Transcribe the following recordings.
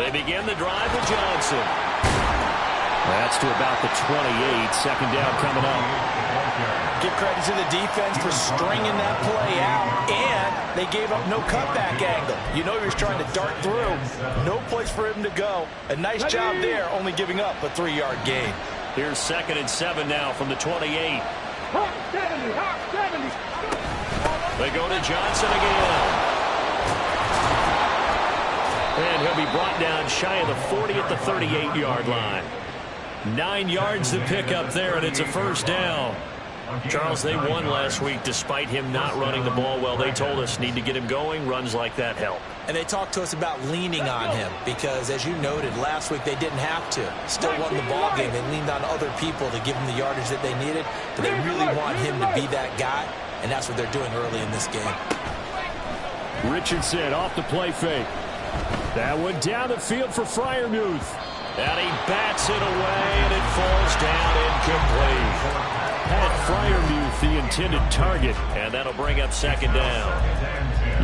They begin the drive with Johnson. That's to about the 28. Second down coming up. Give credit to the defense for stringing that play out, and they gave up no cutback angle. You know he was trying to dart through. No place for him to go. A nice job there, only giving up a 3-yard gain. Here's 2nd and 7 now from the 28. They go to Johnson again. And he'll be brought down shy of the 40 at the 38-yard line. 9 yards to pick up there, and it's a first down. Charles, they won last week despite him not running the ball well. They told us need to get him going. Runs like that help. And they talked to us about leaning on him because, as you noted, last week they didn't have to. Still won the ball game. They leaned on other people to give him the yardage that they needed. But they really want him to be that guy, and that's what they're doing early in this game. Richardson off the play fake. That one down the field for Freiermuth. And he bats it away, and it falls down incomplete. Pat Freiermuth, the intended target. And that'll bring up 2nd down.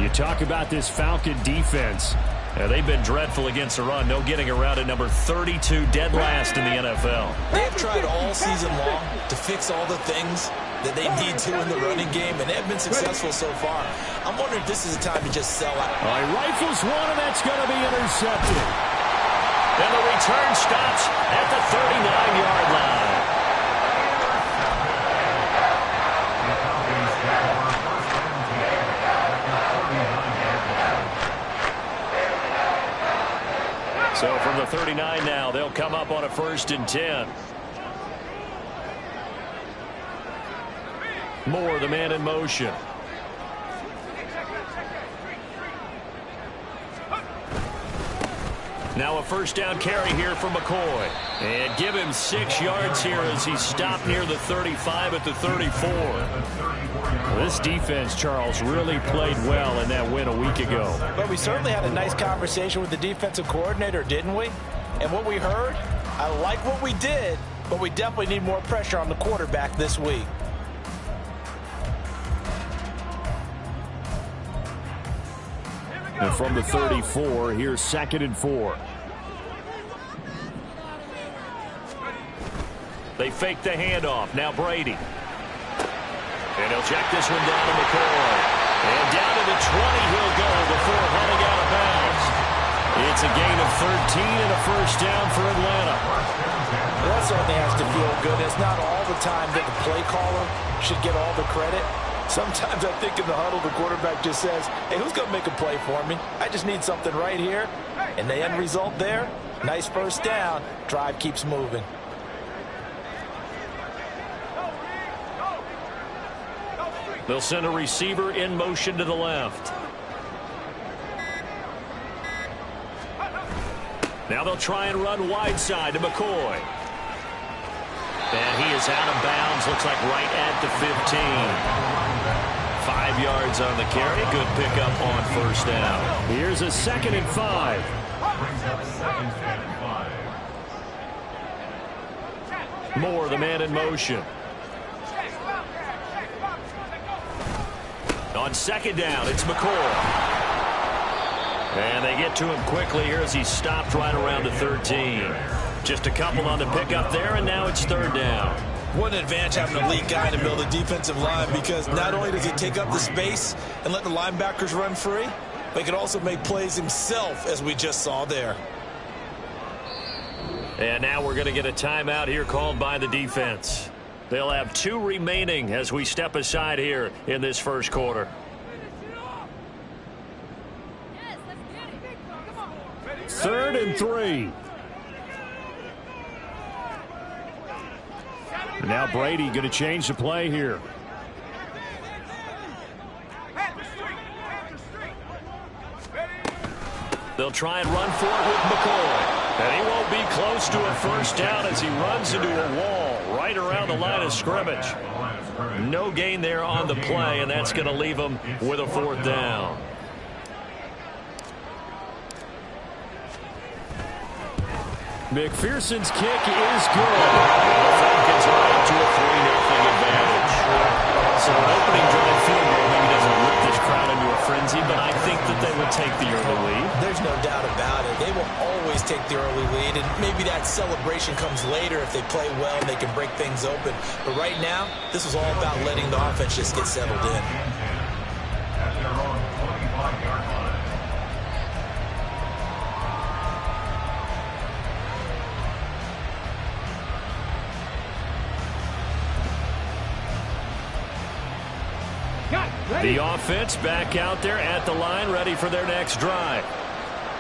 You talk about this Falcon defense. They've been dreadful against the run. No getting around at number 32, dead last in the NFL. They have tried all season long to fix all the things that they need to in the running game, and they've been successful so far. I'm wondering if this is a time to just sell out. He rifles one, and that's going to be intercepted. And the return stops at the 39-yard line. So from the 39 now, they'll come up on a 1st and 10. Moore, the man in motion. Now a 1st down carry here for McCoy. And give him 6 yards here as he stopped near the 35 at the 34. This defense, Charles, really played well in that win a week ago. But we certainly had a nice conversation with the defensive coordinator, didn't we? And what we heard, I like what we did, but we definitely need more pressure on the quarterback this week. And from the 34, here's 2nd and 4. They fake the handoff. Now Brady. And he'll check this one down to McCoy. And down to the 20 he'll go before running out of bounds. It's a gain of 13 and a 1st down for Atlanta. Well, that certainly has to feel good. It's not all the time that the play caller should get all the credit. Sometimes I think in the huddle, the quarterback just says, hey, who's going to make a play for me? I just need something right here. And the end result there, nice 1st down. Drive keeps moving. They'll send a receiver in motion to the left. Now they'll try and run wide side to McCoy. And he is out of bounds, looks like right at the 15. 5 yards on the carry. Good pickup on 1st down. Here's a 2nd and 5. Moore, the man in motion. On 2nd down, it's McCoy. And they get to him quickly here as he stopped right around the 13. Just a couple on the pickup there, and now it's 3rd down. What an advantage having an elite guy to build a defensive line, because not only does he take up the space and let the linebackers run free, but he can also make plays himself, as we just saw there. And now we're going to get a timeout here called by the defense. They'll have 2 remaining as we step aside here in this 1st quarter. Third and 3. Now Brady going to change the play here. They'll try and run for it with McCoy. And he won't be close to a 1st down as he runs into a wall right around the line of scrimmage. No gain there on the play, and that's going to leave him with a 4th down. McPherson's kick is good. The Falcons are out to a 3-0 advantage. So an opening drive field goal maybe doesn't whip this crowd into a frenzy, but I think that they will take the early lead. There's no doubt about it. They will always take the early lead, and maybe that celebration comes later if they play well and they can break things open. But right now, this is all about letting the offense just get settled in. The offense back out there at the line, ready for their next drive.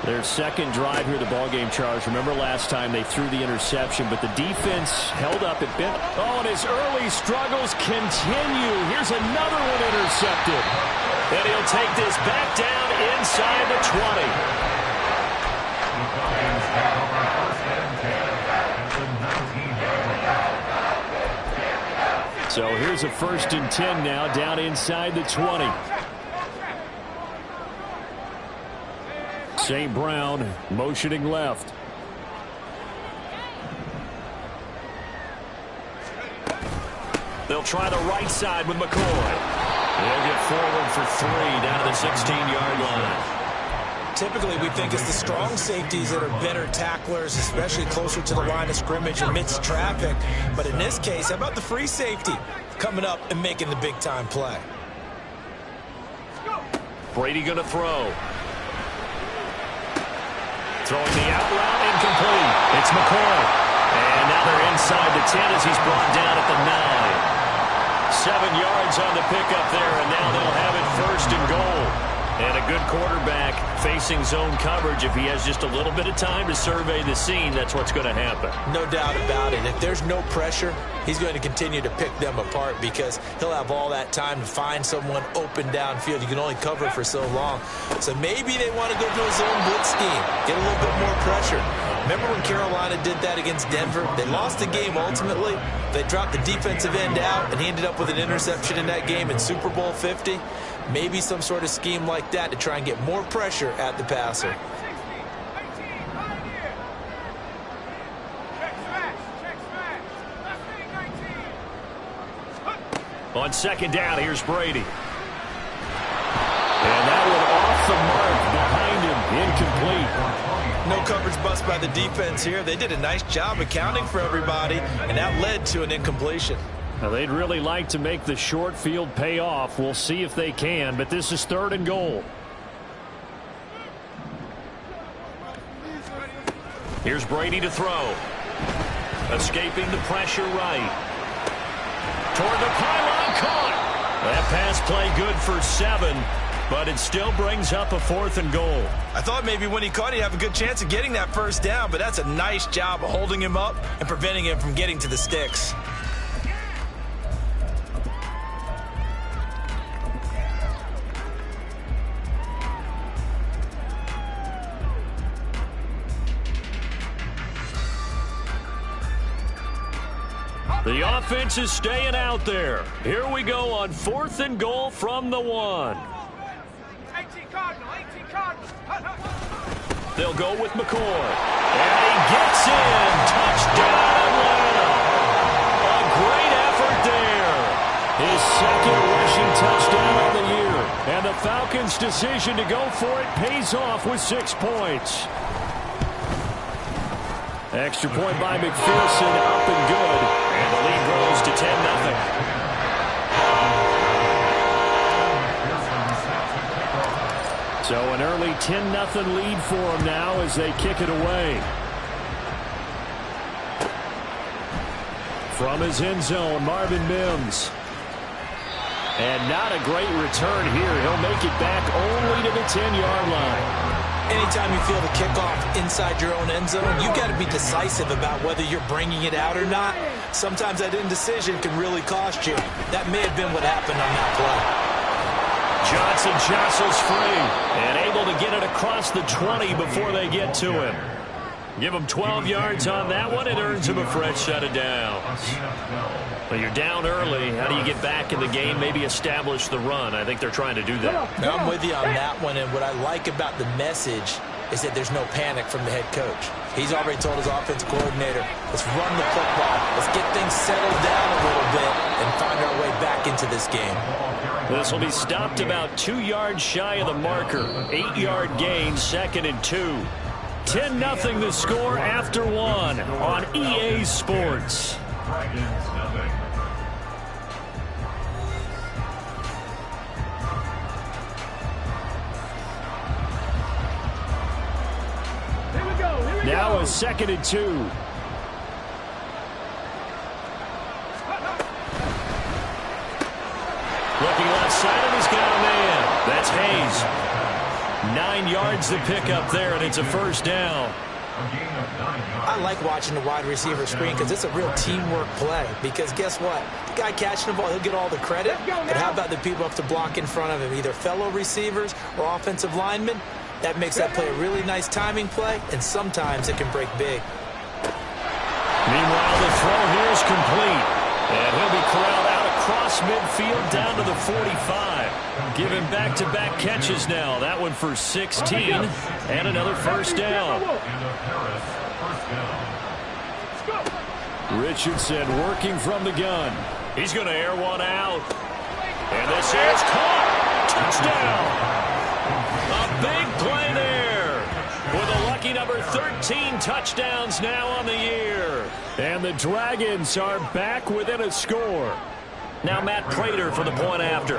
Their second drive here of the ballgame, Charles. Remember last time they threw the interception, but the defense held up. It bent. Oh, and his early struggles continue. Here's another one intercepted. And he'll take this back down inside the 20. So here's a 1st and 10 now, down inside the 20. St. Brown motioning left. They'll try the right side with McCoy. They'll get forward for 3 down to the 16-yard line. Typically, we think it's the strong safeties that are better tacklers, especially closer to the line of scrimmage amidst traffic. But in this case, how about the free safety coming up and making the big-time play? Brady going to throw. Throwing the out route, incomplete. It's McCoy. And now they're inside the 10 as he's brought down at the 9. 7 yards on the pickup there, and now they'll have it 1st and goal. And a good quarterback facing zone coverage. If he has just a little bit of time to survey the scene, that's what's going to happen. No doubt about it. If there's no pressure, he's going to continue to pick them apart because he'll have all that time to find someone open downfield. You can only cover for so long. So maybe they want to go to a zone blitz scheme, get a little bit more pressure. Remember when Carolina did that against Denver? They lost the game ultimately. They dropped the defensive end out, and he ended up with an interception in that game in Super Bowl 50. Maybe some sort of scheme like that to try and get more pressure at the passer. On 2nd down, here's Brady. And that one off the mark behind him, incomplete. No coverage bust by the defense here. They did a nice job accounting for everybody, and that led to an incompletion. Now, they'd really like to make the short field pay off. We'll see if they can, but this is 3rd and goal. Here's Brady to throw. Escaping the pressure right. Toward the pylon, caught. That pass play good for 7, but it still brings up a 4th and goal. I thought maybe when he caught, he'd have a good chance of getting that 1st down, but that's a nice job of holding him up and preventing him from getting to the sticks. The offense is staying out there. Here we go on 4th and goal from the 1. 18 Cardinals. They'll go with McCoy. And he gets in. Touchdown, Atlanta. A great effort there. His 2nd rushing touchdown of the year. And the Falcons' decision to go for it pays off with 6 points. Extra point by McPherson, up and good. And the lead grows to 10-0. So an early 10-0 lead for them now as they kick it away. From his end zone, Marvin Mims. And not a great return here. He'll make it back only to the 10-yard line. Anytime you feel the kickoff inside your own end zone, you've got to be decisive about whether you're bringing it out or not. Sometimes that indecision can really cost you. That may have been what happened on that play. Johnson jostles free and able to get it across the 20 before they get to him. Give him 12 yards on that one. It earns him a fresh set of downs. Well, you're down early. How do you get back in the game? Maybe establish the run. I think they're trying to do that. Now, I'm with you on that one, and what I like about the message is that there's no panic from the head coach. He's already told his offense coordinator, let's run the football. Let's get things settled down a little bit and find our way back into into this game. This will be stopped about 2 yards shy of the marker. 8-yard gain, 2nd and 2. 10-0 the score after 1 on EA Sports. Now a 2nd and 2. Looking left side, and he's got a man. That's Hayes. 9 yards to pick up there, and it's a first down. I like watching the wide receiver screen because it's a real teamwork play. Because guess what? The guy catching the ball, he'll get all the credit. But how about the people have to block in front of him, either fellow receivers or offensive linemen? That makes that play a really nice timing play, and sometimes it can break big. Meanwhile, the throw here is complete. And he'll be corralled out across midfield down to the 45. Giving back-to-back catches now. That one for 16 and another first down. Richardson working from the gun. He's going to air one out. And this is caught. Touchdown. A big play there with a lucky number 13 touchdowns now on the year. And the Dragons are back within a score. Now Matt Prater for the point after.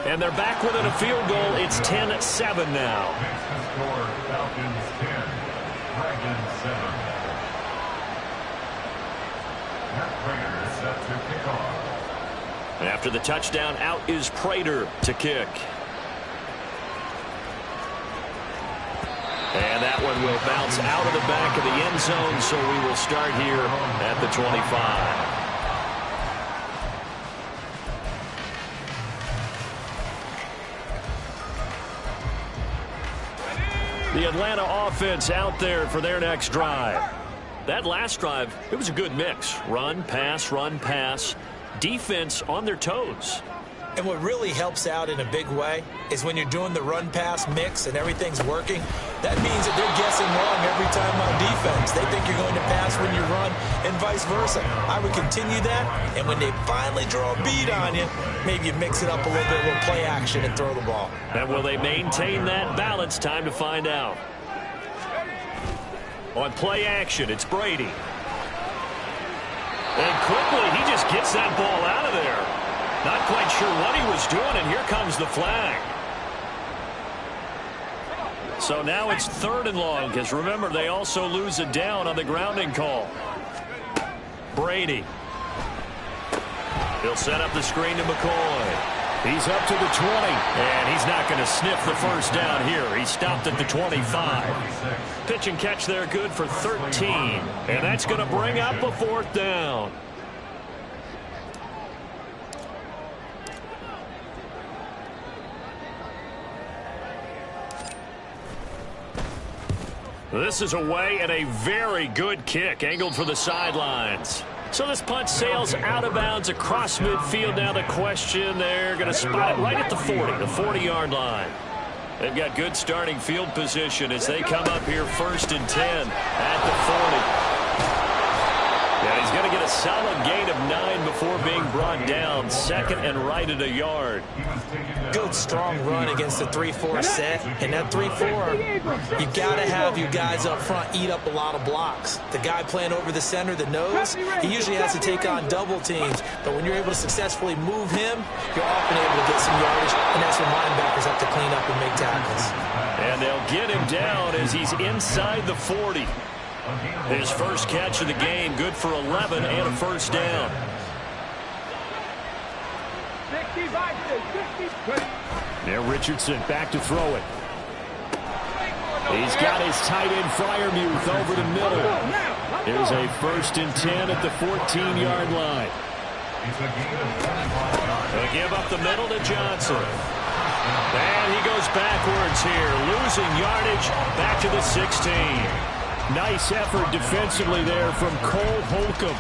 And they're back within a field goal. It's 10-7 now. Falcons 10, Dragons 7. Matt Prater is set to kick off. After the touchdown, out is Prater to kick. And that one will bounce out of the back of the end zone, so we will start here at the 25. The Atlanta offense out there for their next drive. That last drive, it was a good mix. Run, pass. Defense on their toes. And what really helps out in a big way is when you're doing the run-pass mix and everything's working, that means that they're guessing wrong every time on defense. They think you're going to pass when you run and vice versa. I would continue that, and when they finally draw a bead on you, maybe you mix it up a little bit, a little play action, and throw the ball. And will they maintain that balance? Time to find out. On play action, it's Brady. And quickly, he just gets that ball out of there. Not quite sure what he was doing, and here comes the flag. So now it's 3rd and long, because remember, they also lose a down on the grounding call. Brady. He'll set up the screen to McCoy. He's up to the 20, and he's not going to sniff the first down here. He stopped at the 25. Pitch and catch there, good for 13. And that's going to bring up a 4th down. This is away and a very good kick, angled for the sidelines. So this punt sails out of bounds across midfield. Now the question, they're going to spot it right at the 40, the 40-yard line. They've got good starting field position as they come up here 1st and 10 at the 40. Yeah, he's going to get a solid gain of 9 before being brought down. 2nd and right at a yard. Good, strong run against the 3-4 set. And that 3-4, you got to have your guys up front eat up a lot of blocks. The guy playing over the center, the nose, he usually has to take on double teams. But when you're able to successfully move him, you're often able to get some yardage. And that's when linebackers have to clean up and make tackles. And they'll get him down as he's inside the 40. His first catch of the game, good for 11 and a first down. Now Richardson back to throw it. He's got his tight end Freiermuth over the middle. Here's a 1st and 10 at the 14-yard line. They'll give up the middle to Johnson. And he goes backwards here, losing yardage back to the 16. Nice effort defensively there from Cole Holcomb.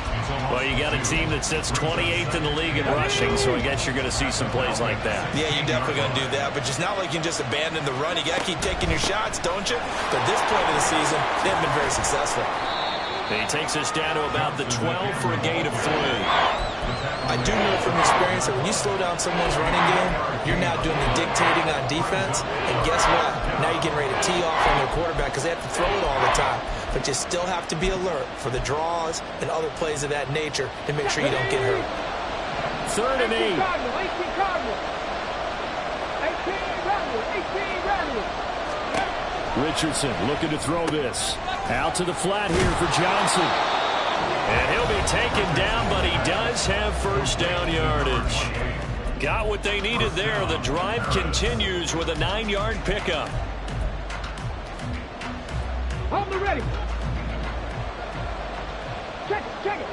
Well, you got a team that sits 28th in the league in rushing, so I guess you're going to see some plays like that. Yeah, you're definitely going to do that, but just not like you can just abandon the run. You got to keep taking your shots, don't you? But at this point of the season, they haven't been very successful. He takes us down to about the 12 for a gain of 3. I do know from experience that when you slow down someone's running game, you're now doing the dictating on defense. And guess what? Now you're getting ready to tee off on their quarterback because they have to throw it all the time. But you still have to be alert for the draws and other plays of that nature to make sure you don't get hurt. 3rd and 8. 18 Cardinal. 18 Cardinal. 18 Cardinal. Richardson looking to throw this. Out to the flat here for Johnson. And he'll be taken down, but he does have first down yardage. Got what they needed there. The drive continues with a 9-yard pickup. Hold the ready. Check it.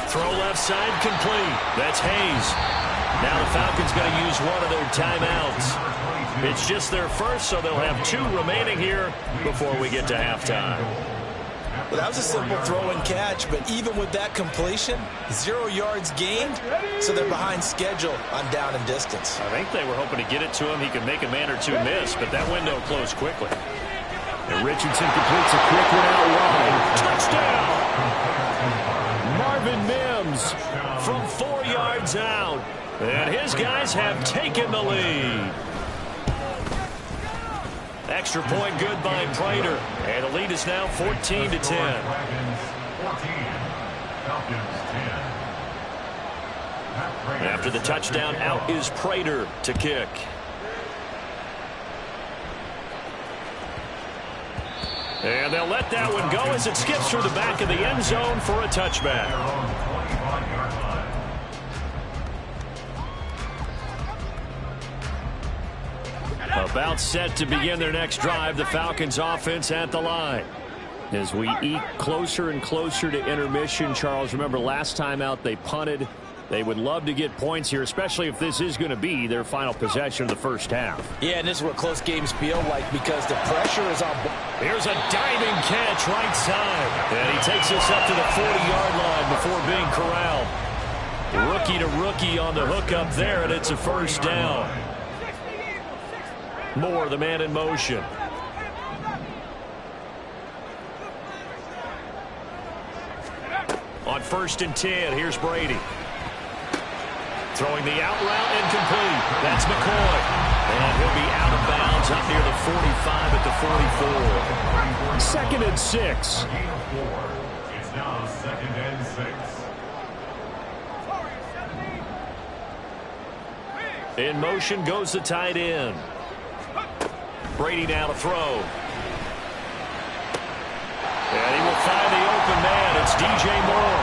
Throw left side complete. That's Hayes. Now the Falcons going to use one of their timeouts. It's just their first, so they'll have 2 remaining here before we get to halftime. Well, that was a simple throw and catch, but even with that completion, 0 yards gained, so they're behind schedule on down and distance. I think they were hoping to get it to him. He could make a man or 2 miss, but that window closed quickly. And Richardson completes a quick one out wide. Touchdown! Marvin Mims from 4 yards out. And his guys have taken the lead. Extra point good by Prater. And the lead is now 14-10. After the touchdown, out is Prater to kick. And they'll let that one go as it skips through the back of the end zone for a touchback. About set to begin their next drive, the Falcons offense at the line. As we eke closer and closer to intermission, Charles, remember last time out they punted. They would love to get points here, especially if this is going to be their final possession of the first half. Yeah, and this is what close games feel like because the pressure is on. Here's a diving catch right side. And he takes us up to the 40-yard line before being corralled. Rookie to rookie on the hook up there, and it's a first down. Moore, the man in motion. On 1st and 10, here's Brady. Throwing the out route incomplete. That's McCoy. And he'll be out of bounds up near the 45 at the 44. 2nd and 6. It's now 2nd and 6. In motion goes the tight end. Brady now to throw. And he will find the open man. It's DJ Moore.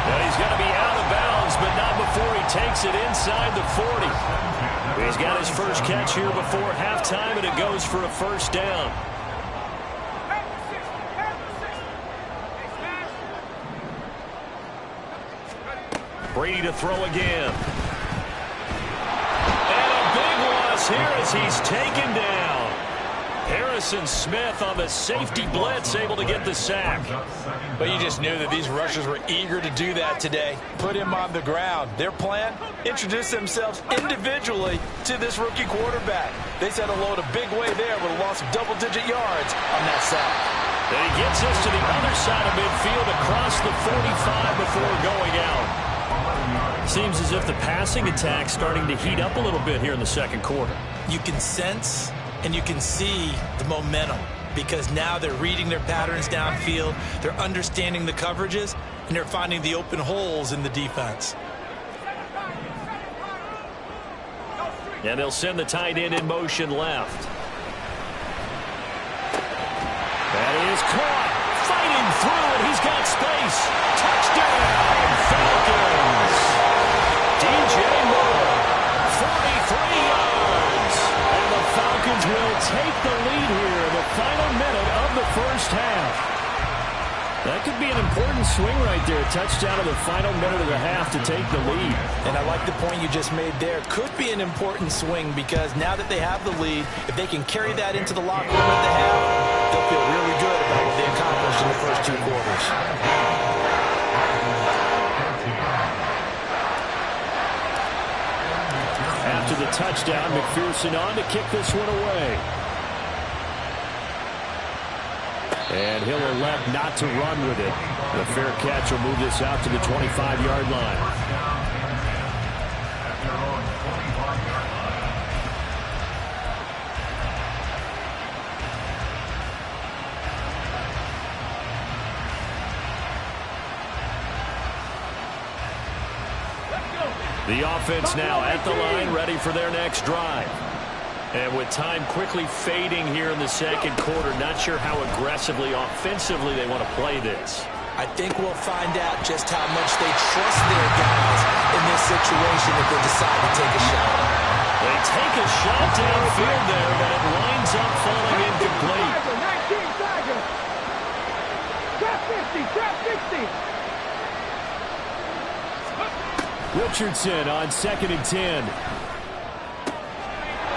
And he's going to be out of bounds, but not before he takes it inside the 40. He's got his first catch here before halftime, and it goes for a first down. Brady to throw again. And a big loss here as he's taken down. Harrison Smith on the safety blitz, able to get the sack. But you just knew that these rushers were eager to do that today. Put him on the ground. Their plan, introduce themselves individually to this rookie quarterback. They set a load a big way there with a loss of double-digit yards on that sack. And he gets us to the other side of midfield across the 45 before going out. Seems as if the passing attack's starting to heat up a little bit here in the second quarter. You can sense and you can see the momentum because now they're reading their patterns downfield, they're understanding the coverages, and they're finding the open holes in the defense. And they'll send the tight end in motion left. That is caught. Fighting through, and he's got space. Touchdown, Falcons. DJ Moore, 43 yards. And the Falcons will take the lead here in the final minute of the first half. That could be an important swing right there. A touchdown in the final minute of the half to take the lead. And I like the point you just made there. Could be an important swing because now that they have the lead, if they can carry that into the locker room at the half, they'll feel really good about what they accomplished in the first 2 quarters. After the touchdown, McPherson on to kick this one away. And he'll elect not to run with it. The fair catch will move this out to the 25-yard line. The offense now at the line, ready for their next drive. And with time quickly fading here in the second quarter, not sure how aggressively, offensively they want to play this. I think we'll find out just how much they trust their guys in this situation if they decide to take a shot. They take a shot downfield there, but it winds up falling incomplete. 19 Tiger. Trap 50, trap 60. Richardson on 2nd and 10.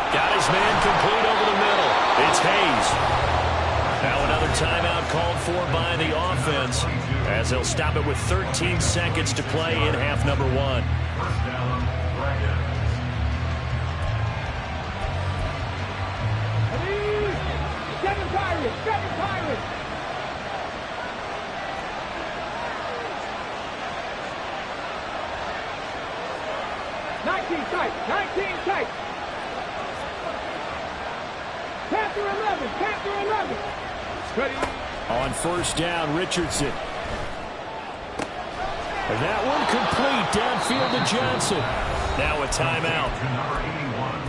Got his man complete over the middle. It's Hayes. Now another timeout called for by the offense as they'll stop it with 13 seconds to play in half number 1. Seven Pirates. 19 tight. Panther 11. Ready. On first down, Richardson. And that one complete downfield to Johnson. Now a timeout.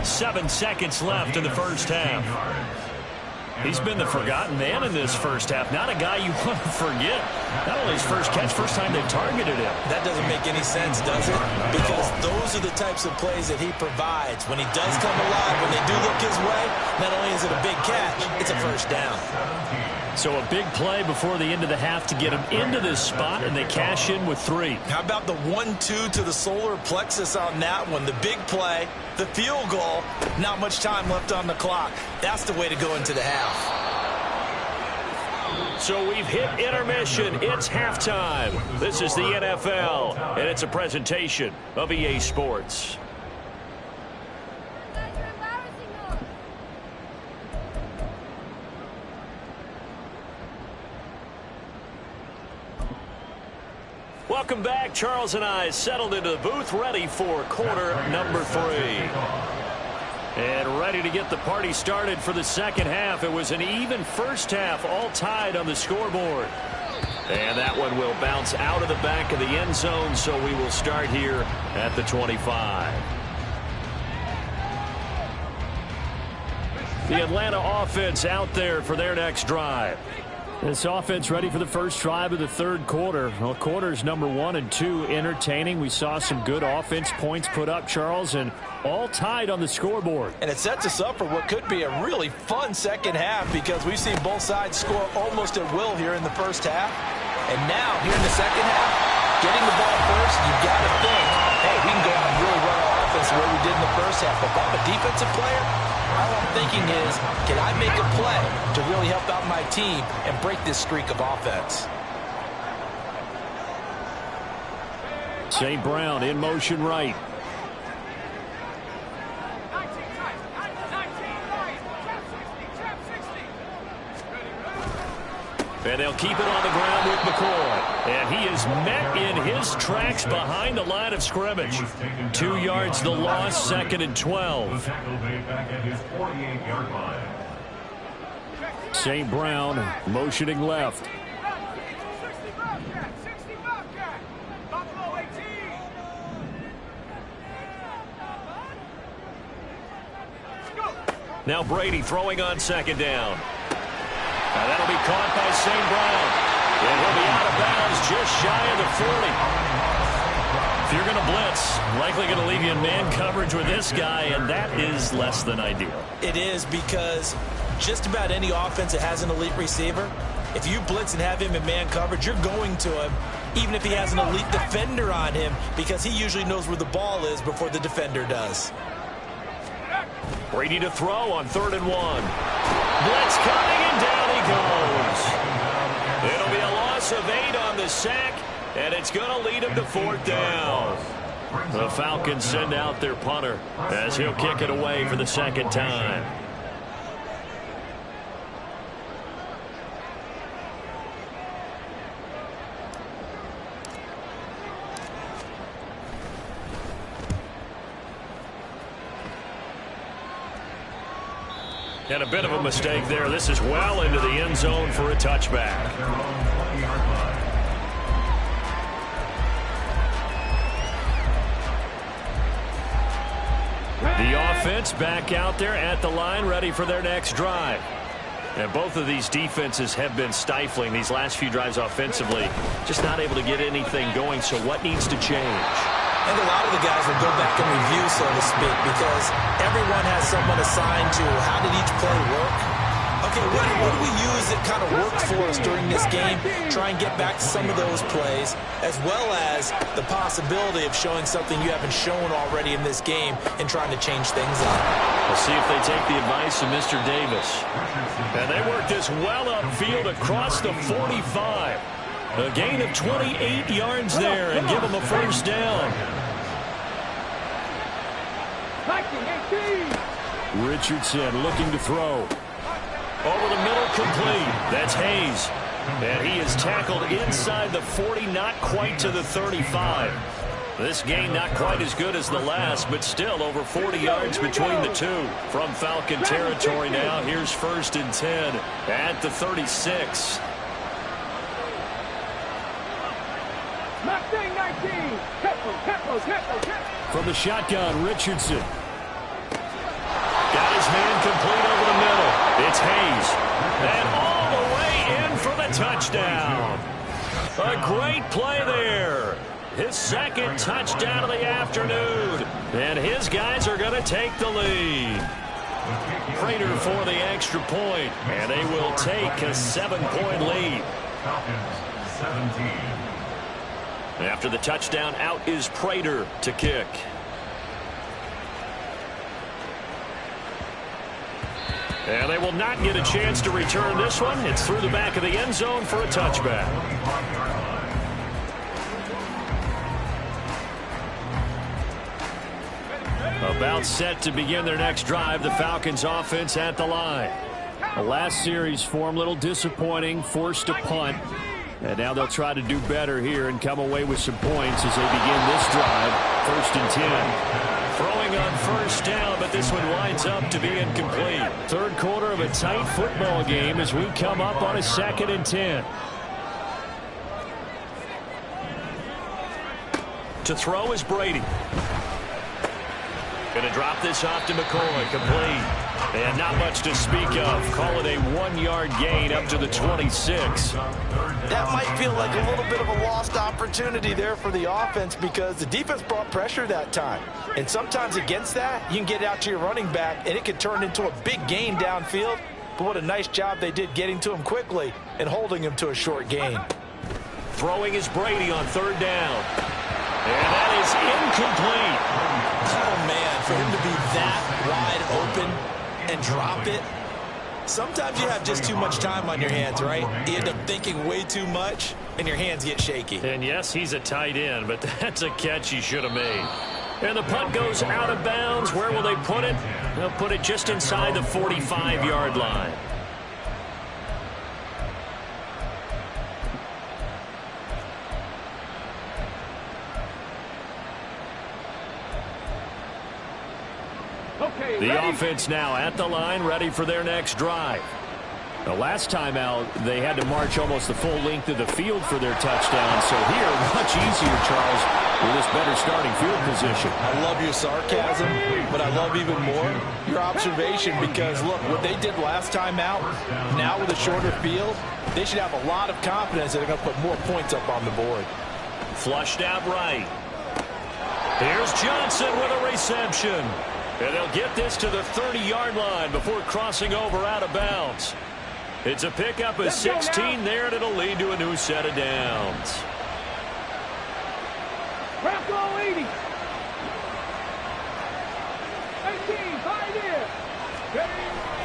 7 seconds left in the first half. He's been the forgotten man in this first half. Not a guy you want to forget. Not only his first catch, first time they targeted him. That doesn't make any sense, does it? Because those are the types of plays that he provides. When he does come alive, when they do look his way, not only is it a big catch, it's a first down. So a big play before the end of the half to get him into this spot, and they cash in with 3. How about the 1-2 to the solar plexus on that one? The big play, the field goal, not much time left on the clock. That's the way to go into the half. So we've hit intermission. It's halftime. This is the NFL, and it's a presentation of EA Sports. Welcome back. Charles and I settled into the booth, ready for quarter number 3. And ready to get the party started for the second half. It was an even first half, all tied on the scoreboard. And that one will bounce out of the back of the end zone, so we will start here at the 25. The Atlanta offense out there for their next drive. This offense ready for the first drive of the third quarter. Well, quarters number 1 and 2 entertaining. We saw some good offense points put up, Charles, and all tied on the scoreboard. And it sets us up for what could be a really fun second half because we've seen both sides score almost at will here in the first half. And now, here in the second half, getting the ball first, you've got to think, hey, we can go out and really run our offense the way we did in the first half. But if I'm a defensive player, all I'm thinking is, can I make a play to really help out my team and break this streak of offense? St. Brown in motion right. And they'll keep it on the ground with McCoy. And he is met in his tracks behind the line of scrimmage. 2 yards the loss, 2nd and 12. St. Brown motioning left. Now Brady throwing on second down. And that'll be caught by St. Brown. And he'll be out of bounds just shy of the 40. If you're going to blitz, likely going to leave you in man coverage with this guy, and that is less than ideal. It is because just about any offense that has an elite receiver, if you blitz and have him in man coverage, you're going to him, even if he has an elite defender on him, because he usually knows where the ball is before the defender does. Brady to throw on 3rd and 1. Blitz coming, and down he goes. It'll be a loss of 8 on the sack, and it's going to lead him to 4th down. The Falcons send out their punter as he'll kick it away for the second time. And a bit of a mistake there. This is well into the end zone for a touchback. The offense back out there at the line, ready for their next drive. And both of these defenses have been stifling these last few drives offensively. Just not able to get anything going, so what needs to change? I think a lot of the guys will go back and review, so to speak, because everyone has someone assigned to how did each play work. Okay, what do we use that kind of worked for us during this game? Try and get back to some of those plays, as well as the possibility of showing something you haven't shown already in this game and trying to change things up. We'll see if they take the advice of Mr. Davis. And they work this well upfield across the 45. A gain of 28 yards there and give them a first down. Richardson looking to throw. Over the middle, complete. That's Hayes. And he is tackled inside the 40, not quite to the 35. This gain not quite as good as the last, but still over 40 yards between the two. From Falcon territory now, here's 1st and 10 at the 36. From the shotgun, Richardson. Got his man complete over the middle. It's Hayes. And all the way in for the touchdown. A great play there. His second touchdown of the afternoon. And his guys are going to take the lead. Prater for the extra point. And they will take a 7-point lead. Falcons 17. After the touchdown, out is Prater to kick. And they will not get a chance to return this one. It's through the back of the end zone for a touchback. About set to begin their next drive, the Falcons offense at the line. The last series form, a little disappointing, forced a punt. And now they'll try to do better here and come away with some points as they begin this drive. 1st and 10. Throwing on first down, but this one winds up to be incomplete. Third quarter of a tight football game as we come up on a 2nd and 10. To throw is Brady. Going to drop this off to McCoy. Complete. And not much to speak of. Call it a 1-yard gain up to the 26. That might feel like a little bit of a lost opportunity there for the offense because the defense brought pressure that time. And sometimes against that, you can get out to your running back, and it could turn into a big gain downfield. But what a nice job they did getting to him quickly and holding him to a short gain. Throwing is Brady on 3rd down. And that is incomplete. Oh, man, for him to be that wide open and drop it. Sometimes you have just too much time on your hands, right? You end up thinking way too much, and your hands get shaky. And yes, he's a tight end, but that's a catch he should have made. And the punt goes out of bounds. Where will they put it? They'll put it just inside the 45-yard line. The offense now at the line, ready for their next drive. The last time out, they had to march almost the full length of the field for their touchdown. So here, much easier, Charles, with this better starting field position. I love your sarcasm, but I love even more your observation because, look, what they did last time out, now with a shorter field, they should have a lot of confidence that they're going to put more points up on the board. Flushed out right. Here's Johnson with a reception. And they'll get this to the 30-yard line before crossing over out of bounds. It's a pickup of 16 there, and it'll lead to a new set of downs. Bronco 80.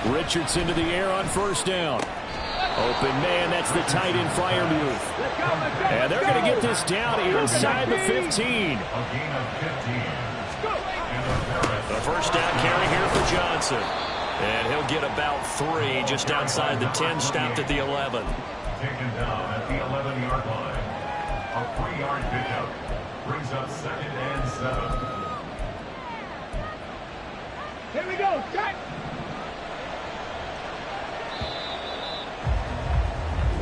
18, Richardson to the air on 1st down. Open man, that's the tight end Freiermuth. And they're going to get this down inside the 15. A gain of 15. A first down carry here for Johnson. And he'll get about 3 just outside the 10, stopped at the 11. Taken down at the 11-yard line. A 3-yard pickup brings up 2nd and 7. Here we go, check.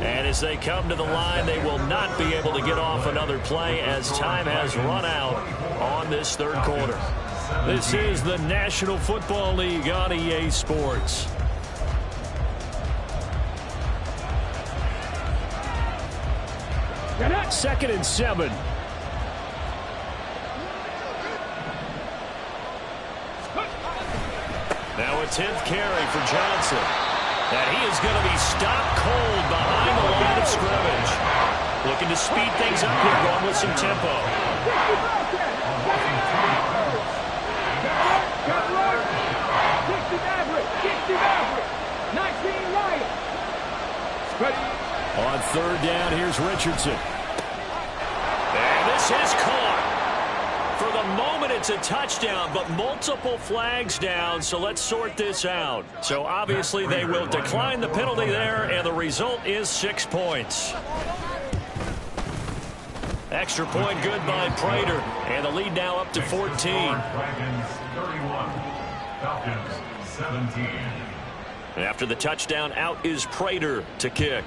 And as they come to the line, they will not be able to get off another play as time has run out on this third quarter. This is the National Football League on EA Sports. Second and 7. Now a 10th carry for Johnson. And he is going to be stopped cold behind the line of scrimmage. Looking to speed things up here, going with some tempo. On third down, here's Richardson. And this is caught. For the moment, it's a touchdown, but multiple flags down, so let's sort this out. So obviously they will decline the penalty there, and the result is 6 points. Extra point good by Prater, and the lead now up to 14. Dragons 31, Falcons 17. After the touchdown, out is Prater to kick.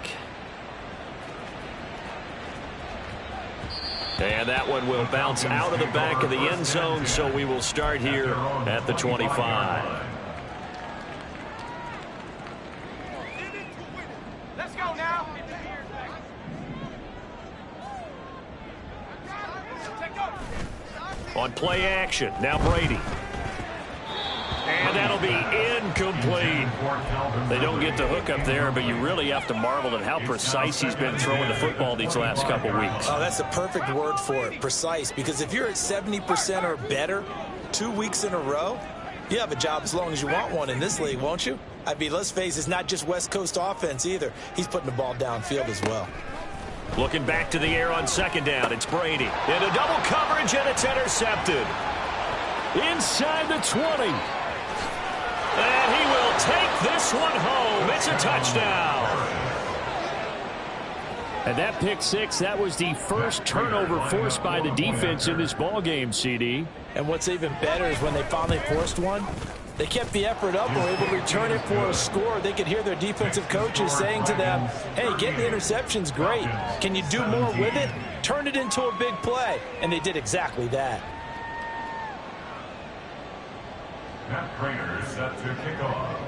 And that one will bounce out of the back of the end zone, so we will start here at the 25. Let's go now. On play action, now Brady. And that'll be incomplete. They don't get the hook up there, but you really have to marvel at how precise he's been throwing the football these last couple weeks. Oh, that's the perfect word for it, precise. Because if you're at 70% or better 2 weeks in a row, you have a job as long as you want one in this league, won't you? I mean, let's face it, it's not just West Coast offense either. He's putting the ball downfield as well. Looking back to the air on second down, it's Brady. Into double coverage, and it's intercepted. Inside the 20. And he will take this one home. It's a touchdown. And that pick six, that was the first turnover forced by the defense in this ballgame, CD. And what's even better is when they finally forced one, they kept the effort up and were able to return it for a score. They could hear their defensive coaches saying to them, hey, getting the interception's great. Can you do more with it? Turn it into a big play. And they did exactly that. Matt Prater set to kick off.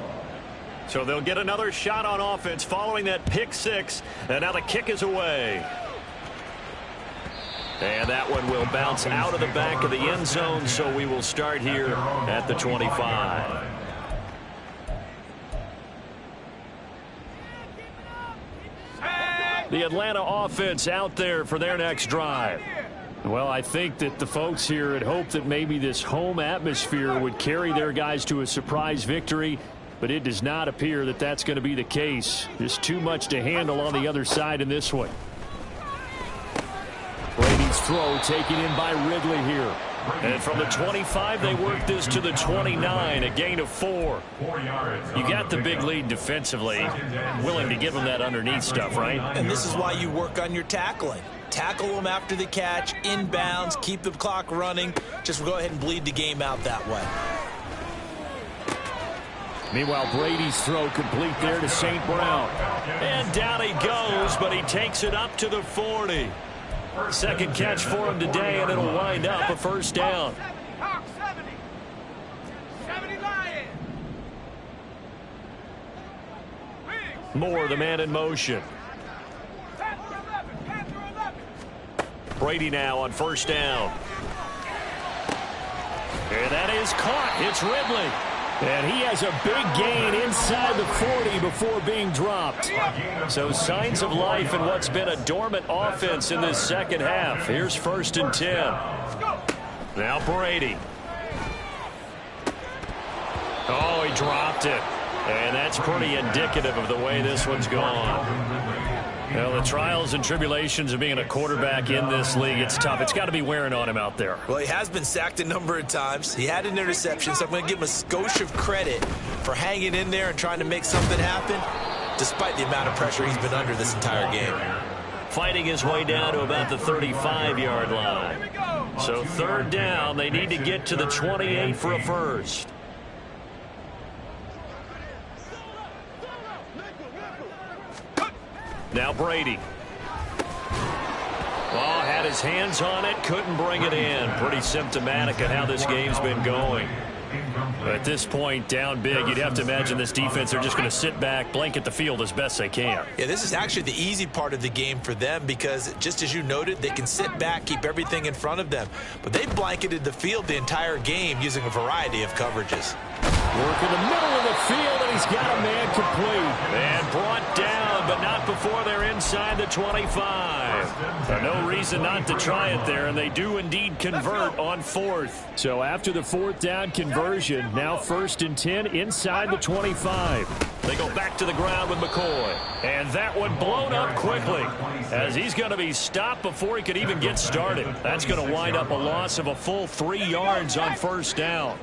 So they'll get another shot on offense following that pick six. And now the kick is away. And that one will bounce out of the back of the end zone, so we will start here at the 25. The Atlanta offense out there for their next drive. Well, I think that the folks here had hoped that maybe this home atmosphere would carry their guys to a surprise victory, but it does not appear that that's going to be the case. Just too much to handle on the other side in this one. Brady's throw taken in by Ridley here. And from the 25, they work this to the 29, a gain of 4. You got the big lead defensively, willing to give them that underneath stuff, right? And this is why you work on your tackling. Tackle them after the catch, inbounds, keep the clock running. Just go ahead and bleed the game out that way. Meanwhile, Brady's throw complete there to St. Brown. And down he goes, but he takes it up to the 40. Second catch for him today, and it'll wind up a first down. 70 Lions. Moore, the man in motion. Brady now on first down. And that is caught. It's Ridley. And he has a big gain inside the 40 before being dropped. So signs of life in what's been a dormant offense in this second half. Here's first and 10. Now Brady. Oh, he dropped it. And that's pretty indicative of the way this one's gone. Well, the trials and tribulations of being a quarterback in this league, it's tough. It's got to be wearing on him out there. Well, he has been sacked a number of times. He had an interception, so I'm going to give him a skosh of credit for hanging in there and trying to make something happen, despite the amount of pressure he's been under this entire game. Fighting his way down to about the 35-yard line. So third down, they need to get to the 28 for a first. Now Brady. Oh, had his hands on it, couldn't bring it in. Pretty symptomatic of how this game's been going. At this point, down big, you'd have to imagine this defense are just going to sit back, blanket the field as best they can. Yeah, this is actually the easy part of the game for them because, just as you noted, they can sit back, keep everything in front of them. But they blanketed the field the entire game using a variety of coverages. Work in the middle of the field, and he's got a man complete. And brought down, but not before they're inside the 25. No reason not to try it there, and they do indeed convert on fourth. So after the fourth down conversion, now 1st and 10 inside the 25. They go back to the ground with McCoy. And that one blown up quickly as he's going to be stopped before he could even get started. That's going to wind up a loss of a full 3 yards on 1st down.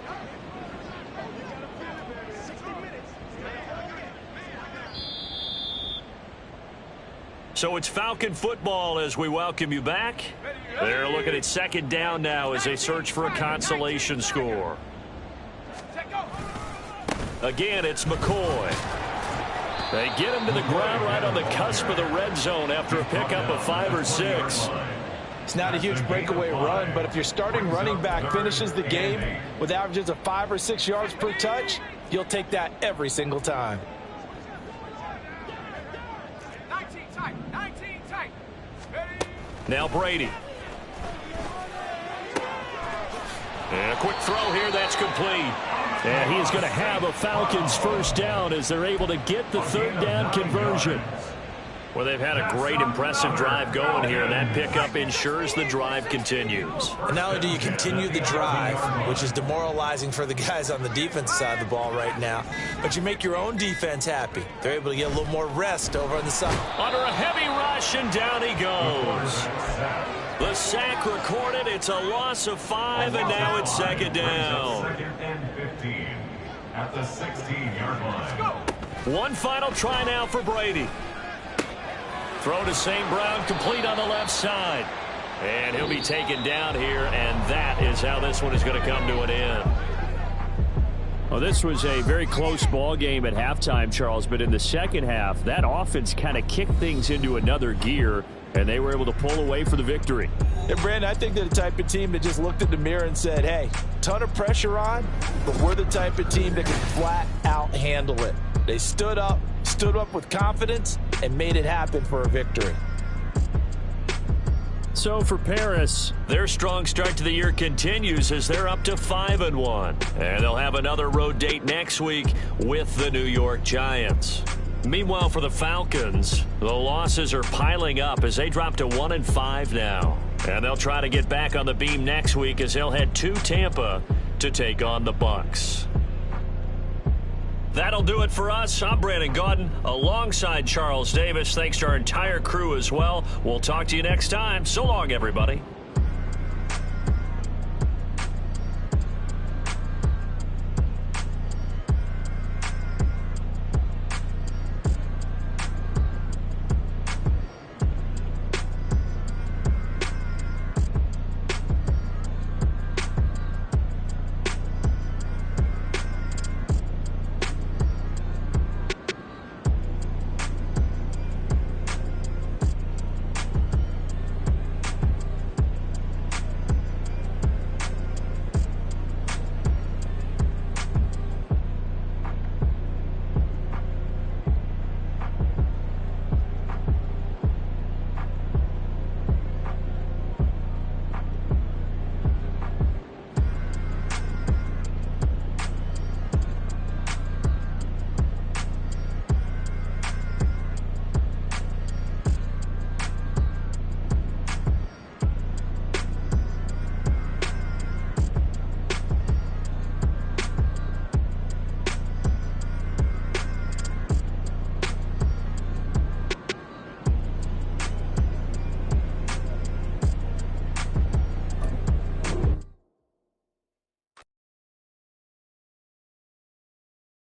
So it's Falcon football as we welcome you back. They're looking at 2nd down now as they search for a consolation score. Again, it's McCoy. They get him to the ground right on the cusp of the red zone after a pickup of 5 or 6. It's not a huge breakaway run, but if your starting running back finishes the game with averages of 5 or 6 yards per touch, you'll take that every single time. 19 tight. Now Brady. And a quick throw here, that's complete. And he is going to have a Falcons 1st down as they're able to get the 3rd down conversion. Well, they've had a great, impressive drive going here, and that pickup ensures the drive continues. And not only do you continue the drive, which is demoralizing for the guys on the defense side of the ball right now, but you make your own defense happy. They're able to get a little more rest over on the side. Under a heavy rush, and down he goes. The sack recorded. It's a loss of 5, and now it's 2nd down. 2nd and 15 at the 16-yard line. One final try now for Brady. Throw to St. Brown, complete on the left side. And he'll be taken down here, and that is how this one is going to come to an end. Well, this was a very close ball game at halftime, Charles, but in the second half, that offense kind of kicked things into another gear, and they were able to pull away for the victory. Yeah, Brandon, I think they're the type of team that just looked in the mirror and said, hey, ton of pressure on, but we're the type of team that can flat out handle it. They stood up with confidence, and made it happen for a victory. So for Paris, their strong start to the year continues as they're up to 5-1. And they'll have another road date next week with the New York Giants. Meanwhile, for the Falcons, the losses are piling up as they drop to 1-5 now. And they'll try to get back on the beam next week as they'll head to Tampa to take on the Bucs. That'll do it for us. I'm Brandon Gaudin alongside Charles Davis. Thanks to our entire crew as well. We'll talk to you next time. So long, everybody.